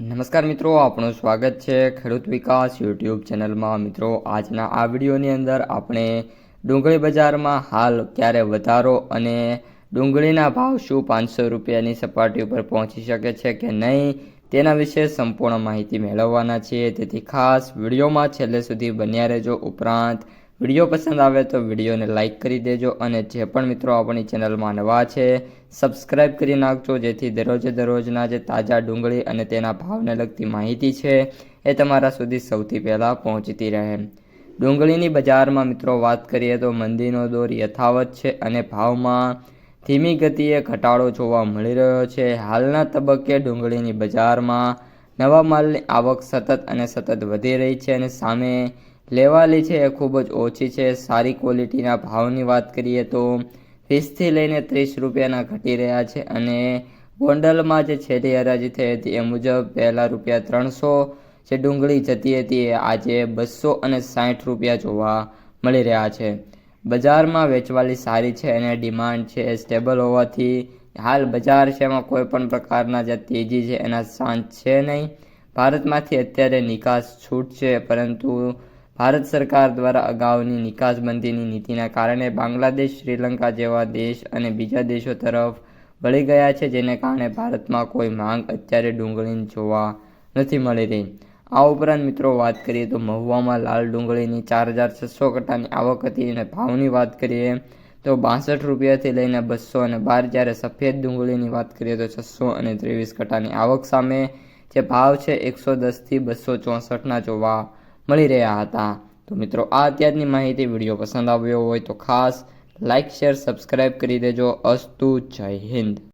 નમસ્કાર મિત્રો, આપણું સ્વાગત છે ખેડૂત વિકાસ યુટ્યુબ ચેનલમાં। મિત્રો, આજના આ વિડીયોની અંદર આપણે ડુંગળી બજારમાં હાલ ક્યારે વધારો અને ડુંગળીના ભાવ શું 500 રૂપિયાની સપાટી ઉપર પહોંચી શકે છે કે નહીં તેના વિશે સંપૂર્ણ માહિતી મેળવવાના છીએ। તેથી ખાસ વિડીયોમાં છેલ્લે સુધી બન્યા રહેજો। ઉપરાંત વિડીયો પસંદ આવે તો વિડીયોને લાઇક કરી દેજો અને જે પણ મિત્રો આપણી ચેનલમાં નવા છે સબસ્ક્રાઈબ કરી નાખજો, જેથી દરરોજના જે તાજા ડુંગળી અને તેના ભાવને લગતી માહિતી છે એ તમારા સુધી સૌથી પહેલાં પહોંચતી રહે। ડુંગળીની બજારમાં મિત્રો વાત કરીએ તો મંદીનો દોર યથાવત છે અને ભાવમાં ધીમી ગતિએ ઘટાડો જોવા મળી રહ્યો છે। હાલના તબક્કે ડુંગળીની બજારમાં નવા માલની આવક સતત વધી રહી છે અને સામે લેવાલી છે એ ખૂબ જ ઓછી છે। સારી ક્વોલિટીના ભાવની વાત કરીએ તો 20થી લઈને 30 રૂપિયાના ઘટી રહ્યા છે અને ગોંડલમાં જે છેલ્લી હરાજી થઈ હતી એ મુજબ પહેલાં ₹300 જે ડુંગળી જતી હતી એ આજે 260 રૂપિયા જોવા મળી રહ્યા છે। બજારમાં વેચવાલી સારી છે અને ડિમાન્ડ છે એ સ્ટેબલ હોવાથી હાલ બજાર છે એમાં કોઈ પણ પ્રકારના જે તેજી છે એના ચાન્સ છે નહીં। ભારતમાંથી અત્યારે નિકાસ છૂટ છે, પરંતુ ભારત સરકાર દ્વારા અગાઉની નિકાસબંધીની નીતિના કારણે બાંગ્લાદેશ, શ્રીલંકા જેવા દેશ અને બીજા દેશો તરફ વળી ગયા છે, જેને કારણે ભારતમાં કોઈ માંગ અત્યારે ડુંગળીની જોવા નથી મળી રહી। આ ઉપરાંત મિત્રો વાત કરીએ તો મહુવામાં લાલ ડુંગળીની 4600 કટ્ટાની આવક હતી અને ભાવની વાત કરીએ તો 62 રૂપિયાથી લઈને 212, જ્યારે સફેદ ડુંગળીની વાત કરીએ તો 623 કટ્ટાની આવક સામે જે ભાવ છે 110થી 264ના જોવા મળી રહ્યા હતા। તો મિત્રો, આ અત્યારની માહિતી વિડીયો પસંદ આવ્યો હોય તો ખાસ લાઇક, શેર, સબસ્ક્રાઈબ કરી દેજો। અસ્તુ, જય હિન્દ।